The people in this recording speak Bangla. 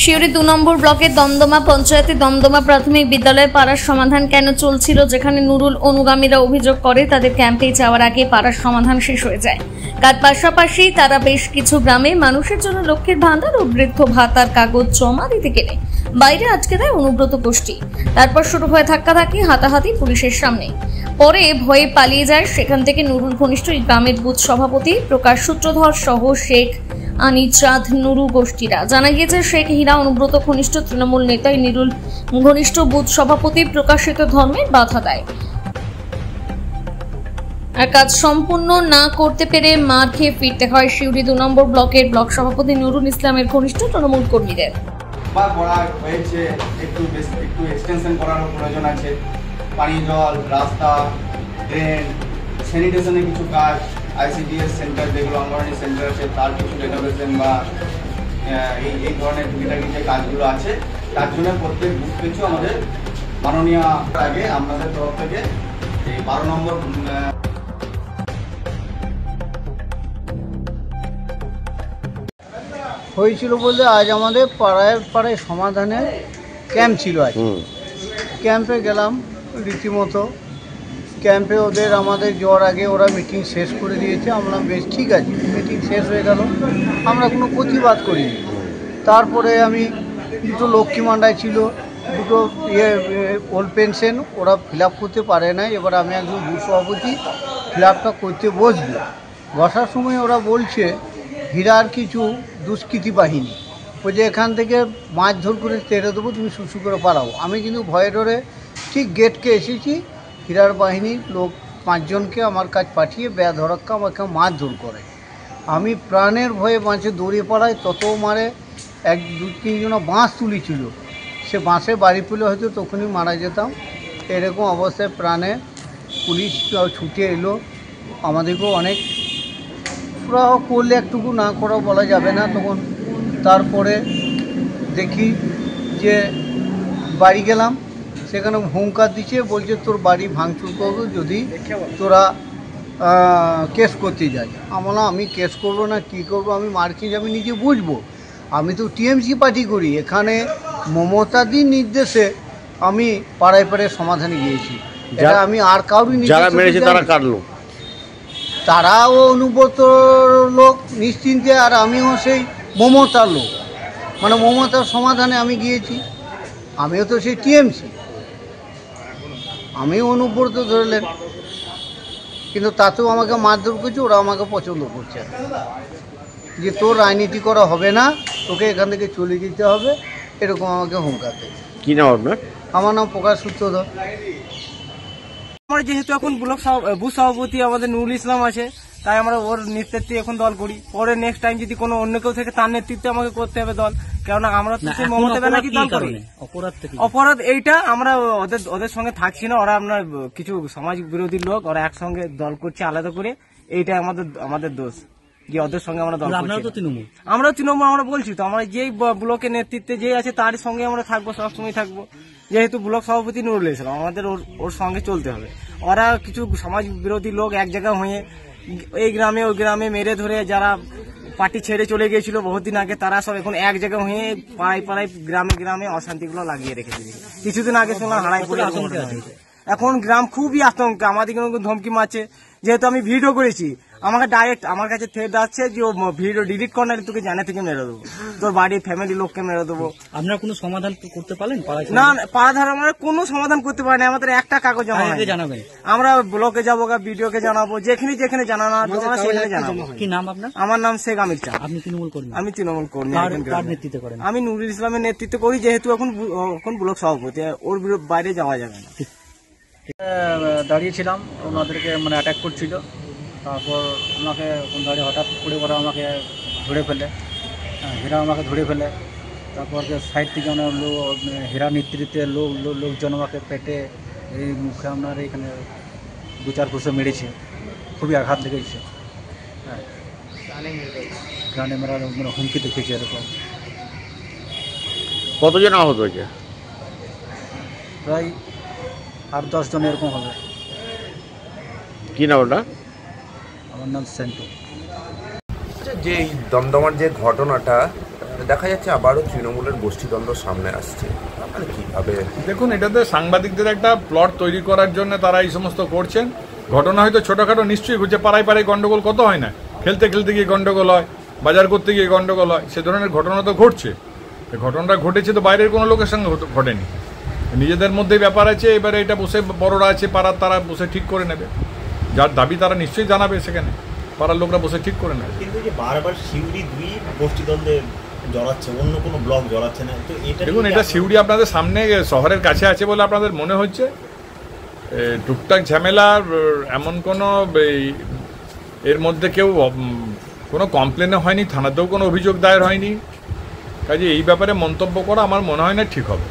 শিউরি ২ নম্বর ব্লকের দমদমা পঞ্চায়েতে দমদমা প্রাথমিক বিদ্যালয়ে পাড়ার সমাধান কেন চলছিল, যেখানে নুরুল অনুগামীরা অভিযোগ করে তাদের ক্যাম্পে যাওয়ার আগে পাড়ার সমাধান শেষ হয়ে যায়। তার পাশাপাশি তারা বেশ কিছু গ্রামে মানুষের জন্য লক্ষ্মীর ভান্ডার ও বৃদ্ধ ভাতার কাগজ জমা দিতে গেলে বাইরে আটকে দেয় অনুব্রত গোষ্ঠী। তারপর শুরু হয় ধাক্কাধাক্কি, হাতাহাতি পুলিশের সামনে। পরে ভয়ে পালিয়ে যায় সেখান থেকে নুরুল ঘনিষ্ঠ এই গ্রামের বুথ সভাপতি প্রকাশ সূত্রধর সহ শেখ আনিচাঁদ নুরু গোষ্ঠীরা। জানা গিয়েছে শেখ হীরা অনুব্রত ঘনিষ্ঠ তৃণমূল নেতাই নুরুল ঘনিষ্ঠ বুথ সভাপতি প্রকাশিত ধর্মের বাধা দেয় আর কাজ সম্পূর্ণ না করতে পেরে মার খেয়ে ফিরতে হয় শিউরি ২ নম্বর ব্লকের ব্লক সভাপতি নুরুল ইসলামের ঘনিষ্ঠ তৃণমূল কর্মীদের। একটু এক্সটেনশন করার প্রয়োজন আছে। পানি, জল, রাস্তা, ড্রেন, স্যানিটেশনের কিছু কাজ, ICDS সেন্টার যেগুলো অঙ্গনওয়াড়ি সেন্টার আছে তার কিছু রেনোভেশন বা এই ধরনের টুকিটাকি যে কাজগুলো আছে তার জন্য প্রত্যেক বুথ পিছু আমাদের মাননীয় আগে আপনাদের তরফ থেকে এই 12 নম্বর হয়েছিল বলতে আজ আমাদের পাড়ায় সমাধানের ক্যাম্প ছিল। আজ ক্যাম্পে গেলাম রীতিমতো। ক্যাম্পে আমাদের যাওয়ার আগে ওরা মিটিং শেষ করে দিয়েছে। আমরা বেশ ঠিক আছে, মিটিং শেষ হয়ে গেল, আমরা কোনো প্রতিবাদ করিনি। তারপরে আমি দুটো লক্ষ্মী ভান্ডার ছিল, দুটো ওল্ড পেনশন ওরা ফিল আপ করতে পারে না। এবার আমি একজন বুথ সভাপতি ফিল আপটা করতে বসবো। বসার সময় ওরা বলছে হীরার কিছু দুষ্কৃতী বাহিনী ওই যে এখান থেকে মারধর করে তেড়ে দেবো, তুমি শুশু করে পালাও। আমি কিন্তু ভয়ে ডরে ঠিক গেটকে এসেছি। হীরার বাহিনীর লোক 5 জনকে আমার কাছে পাঠিয়ে বেধড়ক্কা আমাকে মারধর করে। আমি প্রাণের ভয়ে বাঁচে দৌড়ে পালায়, তত মারে। 1-2-3 জন বাঁশ তুলেছিল, সে বাঁশে বাড়ি পেলে হয়তো তখনই মারা যেতাম। এরকম অবস্থায় প্রাণে পুলিশ ছুটে এলো, আমাদেরকেও অনেক সুরাহ করলে, একটুকু না করা বলা যাবে না তখন। তারপরে দেখি যে বাড়ি গেলাম, সেখানে হুঙ্কার দিচ্ছে, বলছে তোর বাড়ি ভাঙচুর করবো যদি তোরা কেস করতে যাই। আমি কেস করবো না, কি করবো, আমি মার খেয়ে আমি নিজে বুঝবো। আমি তো টিএমসি পার্টি করি। এখানে মমতাদির নির্দেশে আমি পাড়ায় পাড়ায় সমাধানে গিয়েছি। এটা আমি আর কাউরি তারাও অনুব্রত লোক নিশ্চিন্তে, আর আমিও সেই মমতার লোক, মানে মমতার সমাধানে আমি গিয়েছি। আমিও তো সেই টিএমসি, আমিও অনুব্রত ধরলেন, কিন্তু তাতেও আমাকে মারধর করছে। ওরা আমাকে পছন্দ করছে যে তোর রাজনীতি করা হবে না, তোকে এখান থেকে চলে যেতে হবে, এরকম আমাকে হুঙ্কার দেয়। কী নাম আপনার? আমার নাম প্রকাশ সূত্রধর। আমরা যেহেতু এখন বুথ সভাপতি আমাদের নুরুল ইসলাম আছে, তাই আমরা ওর নেতৃত্বে এখন দল করি। পরে নেক্সট টাইম যদি কোনো অন্য কেউ থেকে তার নেতৃত্বে আমাকে করতে হবে দল, কেননা আমরা তো সেই মমতা ব্যানার্জি দল করি। অপরাধ এইটা আমরা ওদের সঙ্গে থাকছি না। ওরা আপনার কিছু সমাজ বিরোধী লোক, ওরা একসঙ্গে দল করছে আলাদা করে। এইটা আমাদের দোষ যে ওদের সঙ্গে আমরা দল করছি। আমরা তৃণমূল, আমরা বলছি তো, আমরা যেই ব্লকের নেতৃত্বে যে আছে তার সঙ্গে আমরা থাকবো, সবসময় থাকবো। যেহেতু ব্লক সভাপতি নুরুল ইসলাম, আমাদের ওর সঙ্গে চলতে হবে। ওরা কিছু সমাজ বিরোধী লোক এক জায়গায় হয়ে এই গ্রামে ওই গ্রামে মেরে ধরে, যারা পার্টি ছেড়ে চলে গিয়েছিল বহুদিন আগে, তারা সব এখন এক জায়গায় হয়ে পাড়ায় গ্রামে অশান্তিগুলো লাগিয়ে রেখেছে। কিছুদিন আগে শুনলাম হারাই পড়ে এখন গ্রাম খুবই আতঙ্কে, আমাদের ধমকি মারছে। যেহেতু আমি ভিডিও করেছি, আমাকে ডাইরেক্ট আমার কাছে থ্রেট আসছে যে ও ভিডিও ডিলিট কর না, তোকে জানা থেকে মেরে দেবো, তোর বাড়ির ফ্যামিলি লোককে মেরে দেবো। আপনারা কোনো সমাধান করতে পারলেন? না, পাড়া ধারা আমরা কোনো সমাধান করতে পারি না। আমাদের একটা কাগজ জানাবেন, আমরা ব্লকে যাবো, ভিডিওকে জানাবো, যেখানে জানানো সেখানে জানাবো। কি নাম আপনার? আমার নাম শেখ আনিচাঁদ। আপনি তৃণমূল কর্মী? আমি তৃণমূল কর্মী। নেতৃত্ব করেন? আমি নুরুল ইসলামের নেতৃত্ব করি, যেহেতু এখন ব্লক সভাপতি, ওর বাইরে যাওয়া যাবে না। দাঁড়িয়েছিলাম, ওনাদেরকে মানে অ্যাটাক করছিল। তারপর আমাকে গাড়ি হঠাৎ করে ওরা আমাকে ধরে ফেলে, হীরা আমাকে ধরে ফেলে। তারপর সাইড থেকে হীরা নেতৃত্বে লোকজন আমাকে পেটে, এই মুখে আপনার এখানে 2-4 ঘুষে মেরেছে, খুবই আঘাত লেগেছে। হ্যাঁ, গানে মেরা হুমকি দেখেছে। এরকম কতজন আহত হয়েছে? প্রায় 8-10 জন এরকম হবে। কি নাম ওটা? আমার নাম সেন্টু। যে দমদমার যে ঘটনাটা, দেখা যাচ্ছে আবারও তৃণমূলের গোষ্ঠীদ্বন্দ্ব সামনে আসছে, মানে কিভাবে? দেখুন, এটাতে সাংবাদিকদের একটা প্লট তৈরি করার জন্য তারা এই সমস্ত করছেন। ঘটনা হয়তো ছোটোখাটো নিশ্চয়ই ঘটছে, পাড়ায় পাড়ায় গন্ডগোল কত হয় না, খেলতে খেলতে গিয়ে গন্ডগোল হয়, বাজার করতে গিয়ে গন্ডগোল হয়, সে ধরনের ঘটনা তো ঘটছে। ঘটনাটা ঘটেছে তো বাইরের কোনো লোকের সঙ্গে ঘটেনি, নিজেদের মধ্যেই ব্যাপার আছে। এবারে এটা বসে বড়রা আছে পাড়ার, তারা বসে ঠিক করে নেবে, যার দাবি তারা নিশ্চয়ই জানাবে, সেখানে পাড়ার লোকরা বসে ঠিক করে নেবে। কিন্তু যে বারবার সিউড়ি দুই গোষ্ঠীদ্বন্দ্বে জড়াচ্ছে, অন্য কোনো ব্লক জড়াচ্ছে না, তো এটা দেখুন, এটা সিউড়ি আপনাদের সামনে শহরের কাছে আছে বলে আপনাদের মনে হচ্ছে। টুকটাক ঝামেলা, এমন কোনো এর মধ্যে কেউ কোনো কমপ্লেনও হয়নি, থানাতেও কোনো অভিযোগ দায়ের হয়নি, কাজে এই ব্যাপারে মন্তব্য করা আমার মনে হয় না ঠিক হবে।